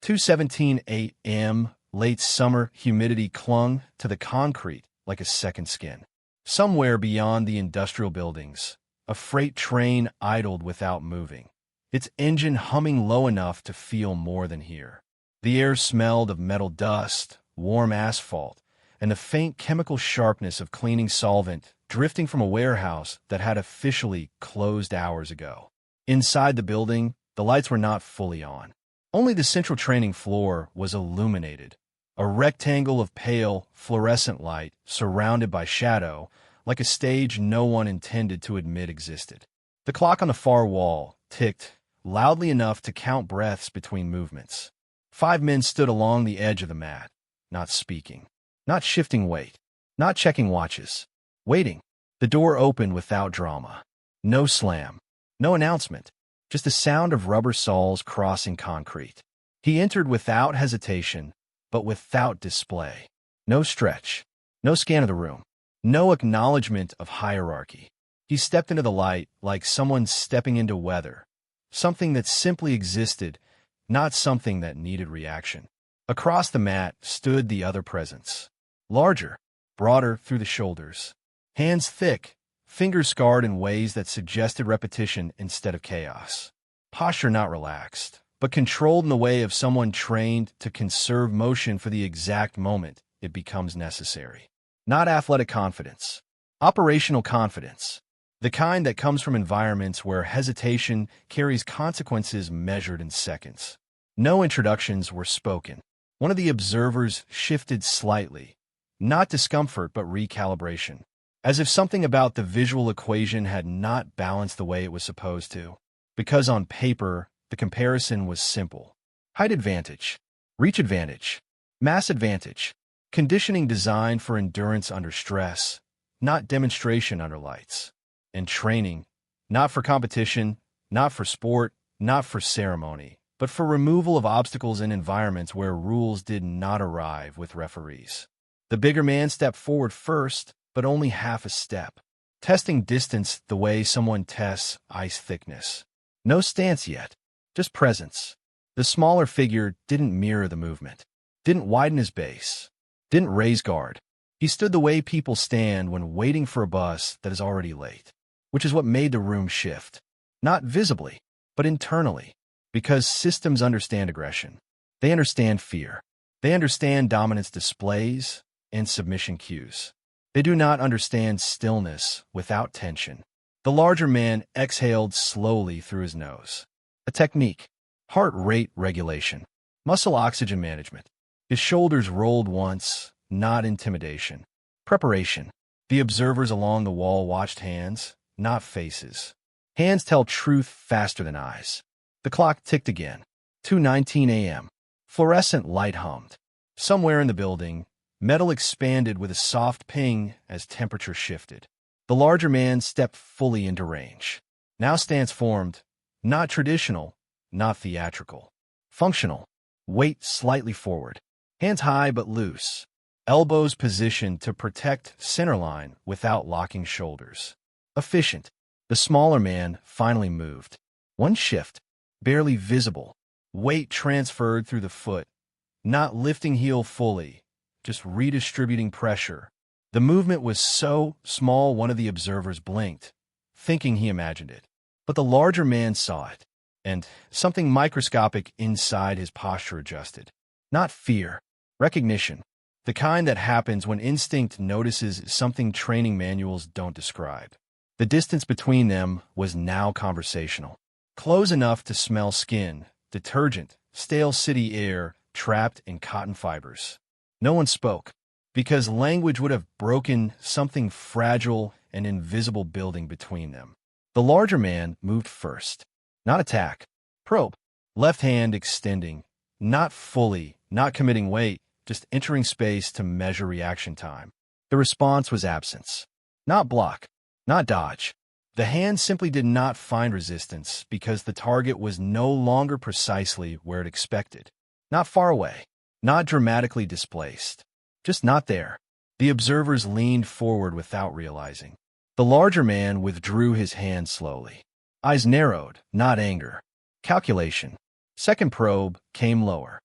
2:17 a.m. Late summer humidity clung to the concrete like a second skin. Somewhere beyond the industrial buildings, a freight train idled without moving, its engine humming low enough to feel more than here. The air smelled of metal dust, warm asphalt, and the faint chemical sharpness of cleaning solvent drifting from a warehouse that had officially closed hours ago. Inside the building, the lights were not fully on. Only the central training floor was illuminated, a rectangle of pale, fluorescent light surrounded by shadow, like a stage no one intended to admit existed. The clock on the far wall ticked loudly enough to count breaths between movements. 5 men stood along the edge of the mat, not speaking, not shifting weight, not checking watches, waiting. The door opened without drama. No slam, no announcement, just the sound of rubber soles crossing concrete. He entered without hesitation, but without display. No stretch, no scan of the room, no acknowledgement of hierarchy. He stepped into the light like someone stepping into weather, something that simply existed, not something that needed reaction. Across the mat stood the other presence, larger, broader through the shoulders, hands thick, fingers scarred in ways that suggested repetition instead of chaos. Posture not relaxed, but controlled in the way of someone trained to conserve motion for the exact moment it becomes necessary. Not athletic confidence, operational confidence, the kind that comes from environments where hesitation carries consequences measured in seconds. No introductions were spoken. One of the observers shifted slightly, not discomfort but recalibration, as if something about the visual equation had not balanced the way it was supposed to. Because on paper, the comparison was simple. Height advantage, reach advantage, mass advantage, conditioning designed for endurance under stress, not demonstration under lights. And training, not for competition, not for sport, not for ceremony, but for removal of obstacles in environments where rules did not arrive with referees. The bigger man stepped forward first, but only half a step, testing distance the way someone tests ice thickness. No stance yet, just presence. The smaller figure didn't mirror the movement, didn't widen his base, didn't raise guard. He stood the way people stand when waiting for a bus that is already late, which is what made the room shift. Not visibly, but internally, because systems understand aggression. They understand fear. They understand dominance displays and submission cues. They do not understand stillness without tension. The larger man exhaled slowly through his nose. A technique, heart rate regulation, muscle oxygen management. His shoulders rolled once, not intimidation. Preparation. The observers along the wall watched hands, not faces. Hands tell truth faster than eyes. The clock ticked again. 2:19 a.m. Fluorescent light hummed. Somewhere in the building, metal expanded with a soft ping as temperature shifted. The larger man stepped fully into range. Now stance formed, not traditional, not theatrical. Functional. Weight slightly forward. Hands high but loose. Elbows positioned to protect centerline without locking shoulders. Efficient. The smaller man finally moved. One shift, barely visible. Weight transferred through the foot, not lifting heel fully, just redistributing pressure. The movement was so small one of the observers blinked, thinking he imagined it. But the larger man saw it, and something microscopic inside his posture adjusted. Not fear, recognition. The kind that happens when instinct notices something training manuals don't describe. The distance between them was now conversational. Close enough to smell skin, detergent, stale city air trapped in cotton fibers. No one spoke, because language would have broken something fragile and invisible building between them. The larger man moved first. Not attack. Probe. Left hand extending. Not fully, not committing weight, just entering space to measure reaction time. The response was absence. Not block. Not dodge. The hand simply did not find resistance because the target was no longer precisely where it expected. Not far away. Not dramatically displaced. Just not there. The observers leaned forward without realizing. The larger man withdrew his hand slowly. Eyes narrowed, not anger. Calculation. Second probe came lower.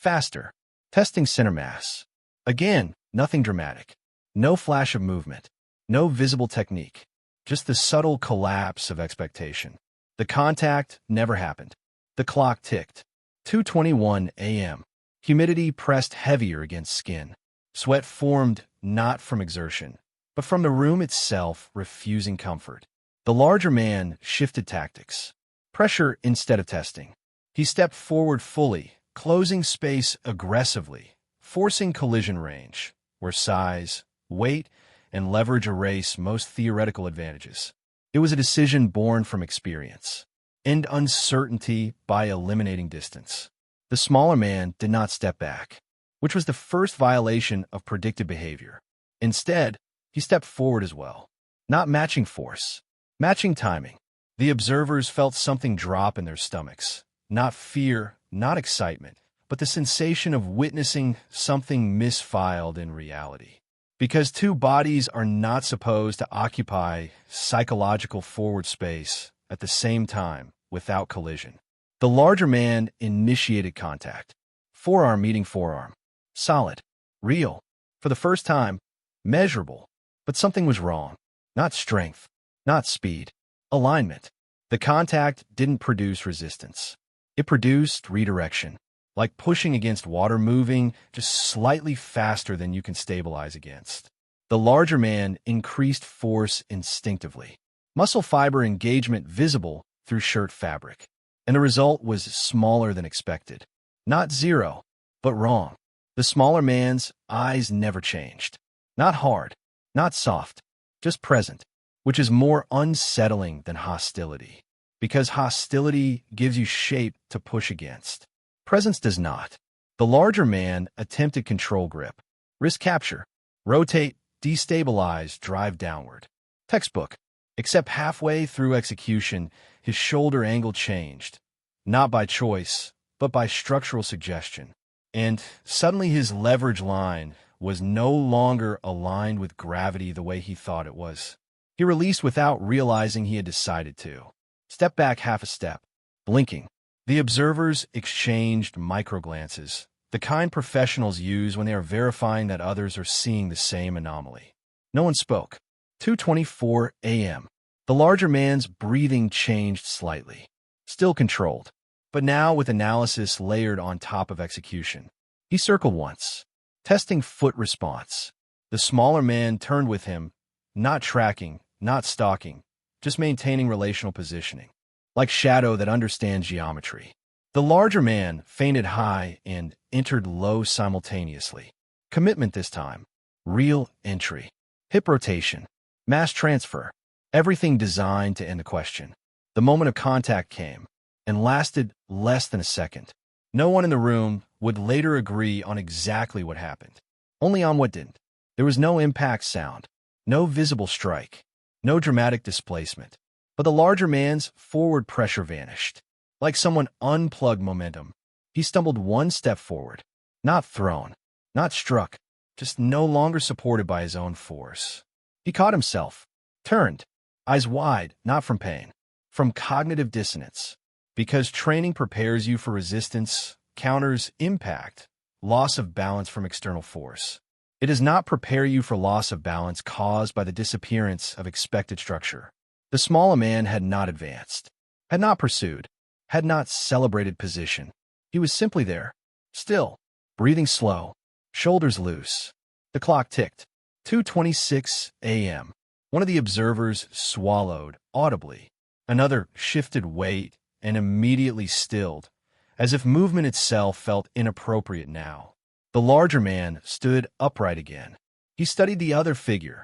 Faster. Testing center mass. Again, nothing dramatic. No flash of movement. No visible technique. Just the subtle collapse of expectation. The contact never happened. The clock ticked. 2:21 a.m. Humidity pressed heavier against skin. Sweat formed not from exertion, but from the room itself refusing comfort. The larger man shifted tactics. Pressure instead of testing. He stepped forward fully, closing space aggressively, forcing collision range, where size, weight, and leverage erase most theoretical advantages. It was a decision born from experience. End uncertainty by eliminating distance. The smaller man did not step back, which was the first violation of predicted behavior. Instead, he stepped forward as well. Not matching force, matching timing. The observers felt something drop in their stomachs. Not fear, not excitement, but the sensation of witnessing something misfiled in reality. Because two bodies are not supposed to occupy psychological forward space at the same time without collision. The larger man initiated contact. Forearm meeting forearm. Solid. Real. For the first time, measurable. But something was wrong. Not strength. Not speed. Alignment. The contact didn't produce resistance. It produced redirection. Like pushing against water moving just slightly faster than you can stabilize against. The larger man increased force instinctively. Muscle fiber engagement visible through shirt fabric. And the result was smaller than expected. Not zero, but wrong. The smaller man's eyes never changed. Not hard, not soft, just present, which is more unsettling than hostility. Because hostility gives you shape to push against. Presence does not. The larger man attempted control grip. Wrist capture. Rotate, destabilize, drive downward. Textbook. Except halfway through execution, his shoulder angle changed. Not by choice, but by structural suggestion. And suddenly his leverage line was no longer aligned with gravity the way he thought it was. He released without realizing he had decided to. Step back half a step. Blinking. The observers exchanged microglances, the kind professionals use when they are verifying that others are seeing the same anomaly. No one spoke. 2:24 a.m. The larger man's breathing changed slightly. Still controlled, but now with analysis layered on top of execution. He circled once, testing foot response. The smaller man turned with him, not tracking, not stalking, just maintaining relational positioning. Like shadow that understands geometry. The larger man feinted high and entered low simultaneously. Commitment this time. Real entry. Hip rotation. Mass transfer. Everything designed to end the question. The moment of contact came, and lasted less than a second. No one in the room would later agree on exactly what happened. Only on what didn't. There was no impact sound. No visible strike. No dramatic displacement. But the larger man's forward pressure vanished. Like someone unplugged momentum. He stumbled one step forward. Not thrown. Not struck. Just no longer supported by his own force. He caught himself. Turned. Eyes wide, not from pain. From cognitive dissonance. Because training prepares you for resistance, counters impact, loss of balance from external force. It does not prepare you for loss of balance caused by the disappearance of expected structure. The smaller man had not advanced, had not pursued, had not celebrated position. He was simply there, still, breathing slow, shoulders loose. The clock ticked. 2:26 a.m. One of the observers swallowed audibly. Another shifted weight and immediately stilled, as if movement itself felt inappropriate now. The larger man stood upright again. He studied the other figure,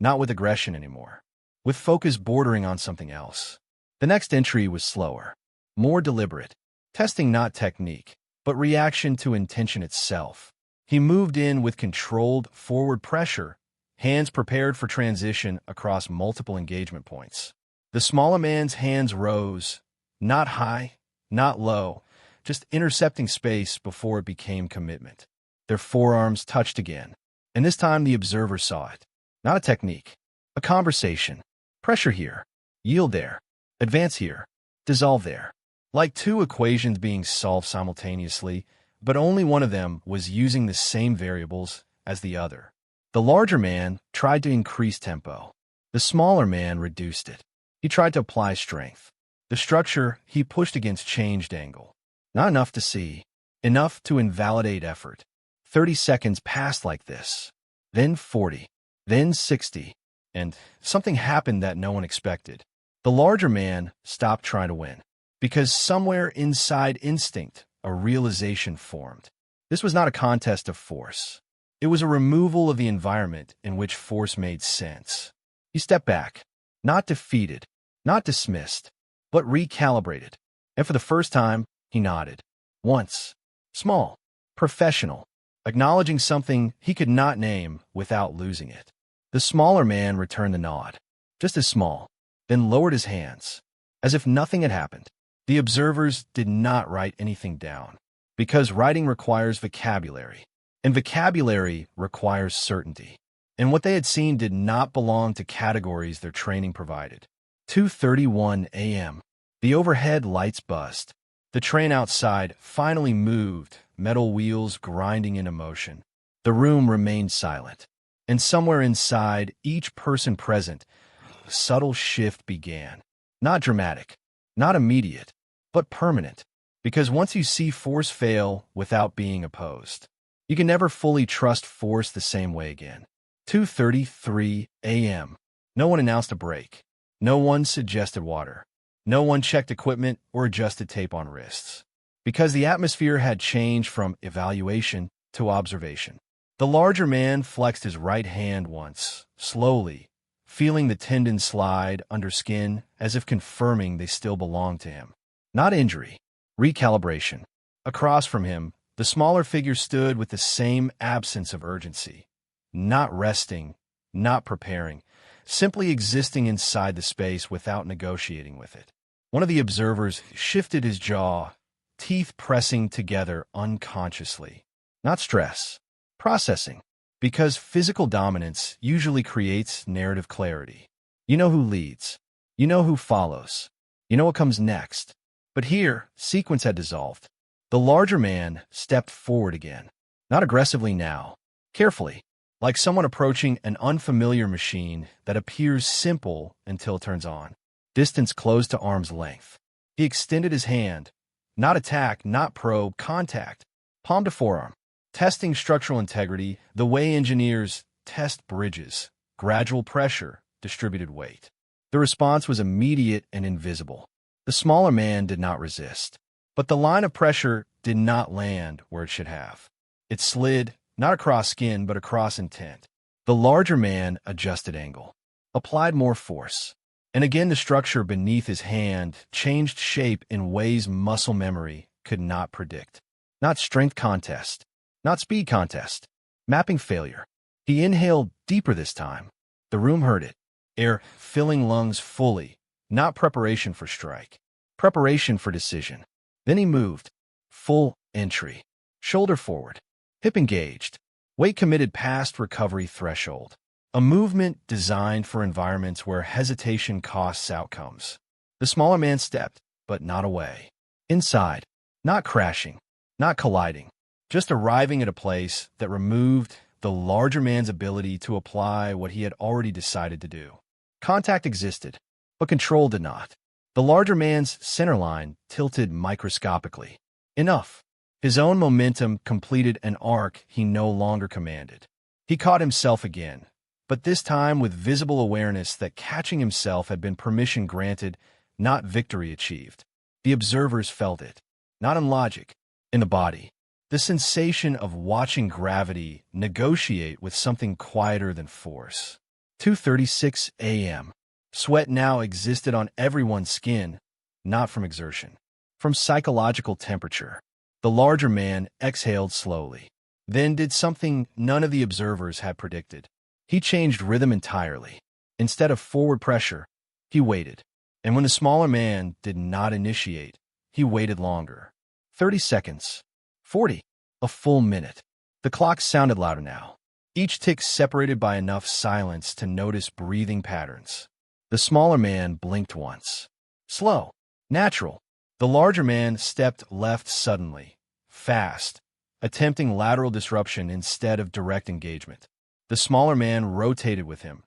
not with aggression anymore. With focus bordering on something else. The next entry was slower, more deliberate, testing not technique, but reaction to intention itself. He moved in with controlled forward pressure, hands prepared for transition across multiple engagement points. The smaller man's hands rose, not high, not low, just intercepting space before it became commitment. Their forearms touched again, and this time the observer saw it. Not a technique, a conversation. Pressure here, yield there, advance here, dissolve there. Like two equations being solved simultaneously, but only one of them was using the same variables as the other. The larger man tried to increase tempo. The smaller man reduced it. He tried to apply strength. The structure he pushed against changed angle. Not enough to see. Enough to invalidate effort. 30 seconds passed like this. Then 40. Then 60. And something happened that no one expected. The larger man stopped trying to win. Because somewhere inside instinct, a realization formed. This was not a contest of force. It was a removal of the environment in which force made sense. He stepped back, not defeated, not dismissed, but recalibrated. And for the first time, he nodded. Once. Small. Professional. Acknowledging something he could not name without losing it. The smaller man returned the nod. Just as small. Then lowered his hands. As if nothing had happened. The observers did not write anything down. Because writing requires vocabulary. And vocabulary requires certainty. And what they had seen did not belong to categories their training provided. 2:31 a.m. The overhead lights buzzed. The train outside finally moved, metal wheels grinding into motion. The room remained silent. And somewhere inside each person present, a subtle shift began. Not dramatic, not immediate, but permanent. Because once you see force fail without being opposed, you can never fully trust force the same way again. 2:33 a.m. No one announced a break. No one suggested water. No one checked equipment or adjusted tape on wrists. Because the atmosphere had changed from evaluation to observation. The larger man flexed his right hand once, slowly, feeling the tendon slide under skin as if confirming they still belonged to him. Not injury. Recalibration. Across from him, the smaller figure stood with the same absence of urgency. Not resting, not preparing, simply existing inside the space without negotiating with it. One of the observers shifted his jaw, teeth pressing together unconsciously. Not stress. Processing. Because physical dominance usually creates narrative clarity. You know who leads. You know who follows. You know what comes next. But here, sequence had dissolved. The larger man stepped forward again. Not aggressively now. Carefully. Like someone approaching an unfamiliar machine that appears simple until it turns on. Distance closed to arm's length. He extended his hand. Not attack, not probe, contact. Palm to forearm. Testing structural integrity the way engineers test bridges. Gradual pressure, distributed weight. The response was immediate and invisible. The smaller man did not resist. But the line of pressure did not land where it should have. It slid, not across skin, but across intent. The larger man adjusted angle. Applied more force. And again the structure beneath his hand changed shape in ways muscle memory could not predict. Not strength contest. Not speed contest. Mapping failure. He inhaled deeper this time. The room heard it. Air filling lungs fully. Not preparation for strike. Preparation for decision. Then he moved. Full entry. Shoulder forward. Hip engaged. Weight committed past recovery threshold. A movement designed for environments where hesitation costs outcomes. The smaller man stepped, but not away. Inside. Not crashing. Not colliding. Just arriving at a place that removed the larger man's ability to apply what he had already decided to do. Contact existed, but control did not. The larger man's center line tilted microscopically. Enough. His own momentum completed an arc he no longer commanded. He caught himself again, but this time with visible awareness that catching himself had been permission granted, not victory achieved. The observers felt it, not in logic, in the body. The sensation of watching gravity negotiate with something quieter than force. 2:36 a.m. Sweat now existed on everyone's skin, not from exertion, from psychological temperature. The larger man exhaled slowly, then did something none of the observers had predicted. He changed rhythm entirely. Instead of forward pressure, he waited. And when the smaller man did not initiate, he waited longer. 30 seconds. 40. A full minute. The clock sounded louder now. Each tick separated by enough silence to notice breathing patterns. The smaller man blinked once. Slow. Natural. The larger man stepped left suddenly. Fast. attempting lateral disruption instead of direct engagement. The smaller man rotated with him,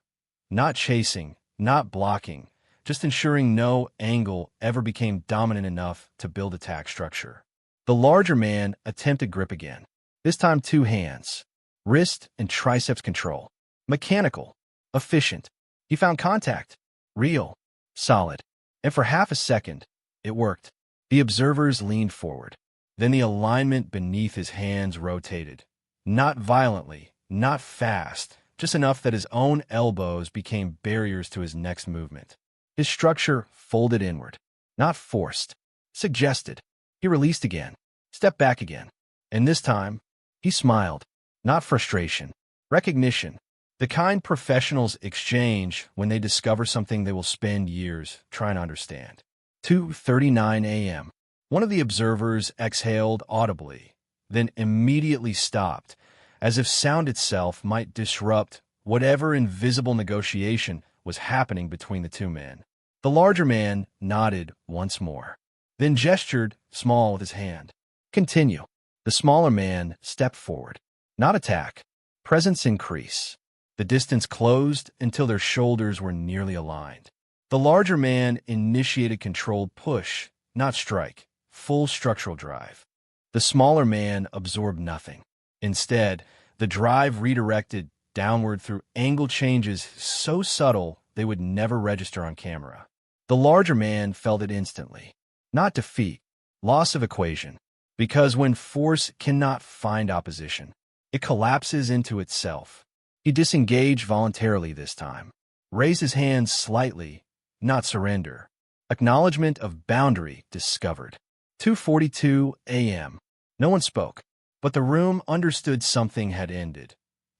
not chasing, not blocking, just ensuring no angle ever became dominant enough to build attack structure. The larger man attempted grip again, this time two hands, wrist and triceps control. Mechanical, efficient. He found contact, real, solid. And for half a second, it worked. The observers leaned forward. Then the alignment beneath his hands rotated. Not violently, not fast, just enough that his own elbows became barriers to his next movement. His structure folded inward, not forced, suggested. He released again, stepped back again. And this time, he smiled. Not frustration, recognition. The kind professionals exchange when they discover something they will spend years trying to understand. 2:39 a.m. One of the observers exhaled audibly, then immediately stopped, as if sound itself might disrupt whatever invisible negotiation was happening between the two men. The larger man nodded once more, then gestured small with his hand. Continue. The smaller man stepped forward. Not attack. Presence increase. The distance closed until their shoulders were nearly aligned. The larger man initiated controlled push, not strike, full structural drive. The smaller man absorbed nothing. Instead, the drive redirected downward through angle changes so subtle they would never register on camera. The larger man felt it instantly. Not defeat, loss of equation. Because when force cannot find opposition, it collapses into itself. He disengaged voluntarily this time. Raised his hands slightly, not surrender. Acknowledgement of boundary discovered. 2:42 a.m. No one spoke, but the room understood something had ended,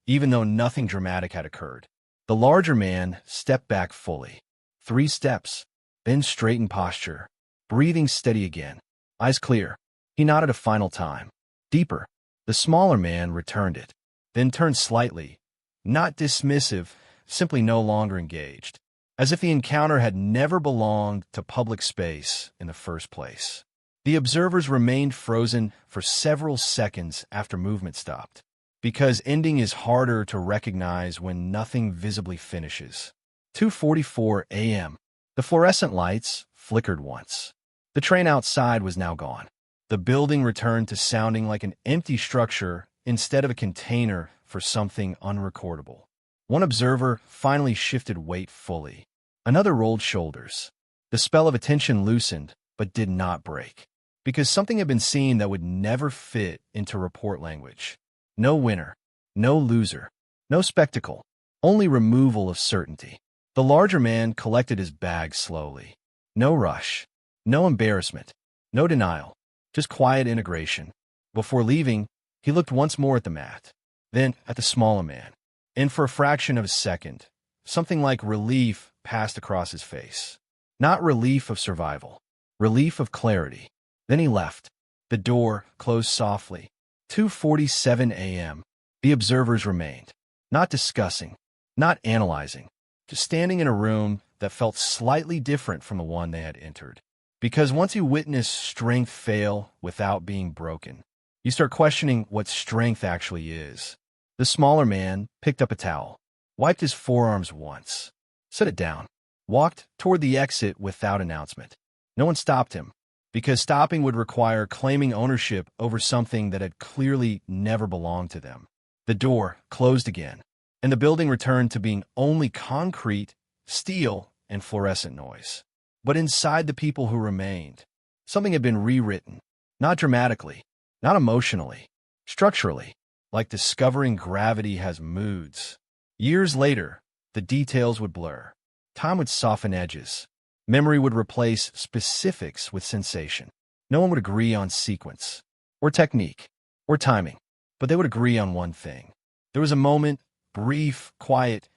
even though nothing dramatic had occurred. The larger man stepped back fully. 3 steps, then straightened posture, breathing steady again, eyes clear. He nodded a final time. Deeper. The smaller man returned it, then turned slightly, not dismissive, simply no longer engaged, as if the encounter had never belonged to public space in the first place. The observers remained frozen for several seconds after movement stopped, because ending is harder to recognize when nothing visibly finishes. 2:44 a.m. The fluorescent lights flickered once. The train outside was now gone. The building returned to sounding like an empty structure instead of a container for something unrecordable. One observer finally shifted weight fully. Another rolled shoulders. The spell of attention loosened, but did not break, because something had been seen that would never fit into report language. No winner, no loser, no spectacle, only removal of certainty. The larger man collected his bag slowly. No rush, no embarrassment, no denial, just quiet integration. Before leaving, he looked once more at the mat, then at the smaller man. And for a fraction of a second, something like relief passed across his face. Not relief of survival, relief of clarity. Then he left. The door closed softly. 2:47 a.m. The observers remained, not discussing, not analyzing, just standing in a room that felt slightly different from the one they had entered. Because once you witness strength fail without being broken, you start questioning what strength actually is. The smaller man picked up a towel, wiped his forearms once, set it down, walked toward the exit without announcement. No one stopped him, because stopping would require claiming ownership over something that had clearly never belonged to them. The door closed again, and the building returned to being only concrete, steel, and fluorescent noise. But inside the people who remained, something had been rewritten, not dramatically, not emotionally, structurally, like discovering gravity has moods. Years later, the details would blur. Time would soften edges. Memory would replace specifics with sensation. No one would agree on sequence, or technique, or timing, but they would agree on one thing. There was a moment, brief, quiet,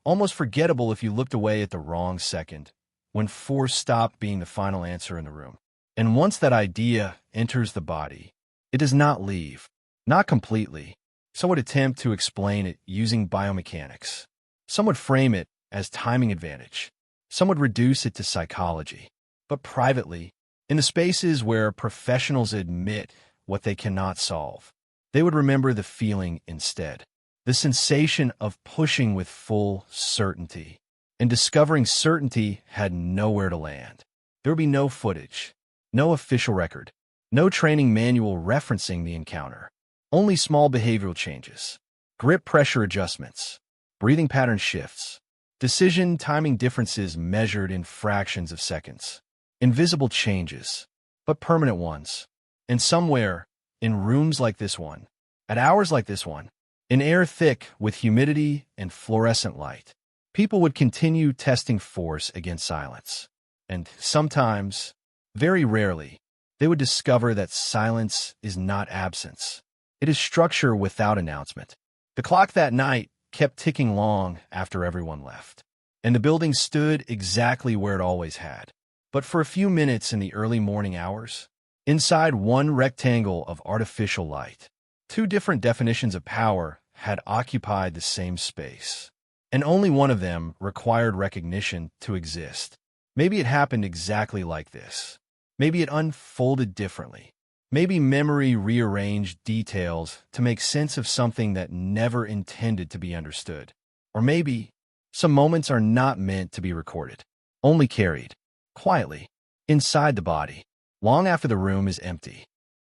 almost forgettable if you looked away at the wrong second, when force stopped being the final answer in the room. And once that idea enters the body, it does not leave, not completely. Some would attempt to explain it using biomechanics. Some would frame it as timing advantage. Some would reduce it to psychology. But privately, in the spaces where professionals admit what they cannot solve, They would remember the feeling instead, the sensation of pushing with full certainty, and discovering certainty had nowhere to land. There would be no footage, no official record, no training manual referencing the encounter. Only small behavioral changes, grip pressure adjustments, breathing pattern shifts, decision timing differences measured in fractions of seconds. Invisible changes, but permanent ones. And somewhere, in rooms like this one, at hours like this one, in air thick with humidity and fluorescent light, people would continue testing force against silence. And sometimes, very rarely, they would discover that silence is not absence. It is structure without announcement. The clock that night kept ticking long after everyone left, and the building stood exactly where it always had. But for a few minutes in the early morning hours, inside one rectangle of artificial light, two different definitions of power had occupied the same space, and only one of them required recognition to exist. Maybe it happened exactly like this. Maybe it unfolded differently. Maybe memory rearranged details to make sense of something that never intended to be understood. Or maybe some moments are not meant to be recorded, only carried, quietly, inside the body, long after the room is empty.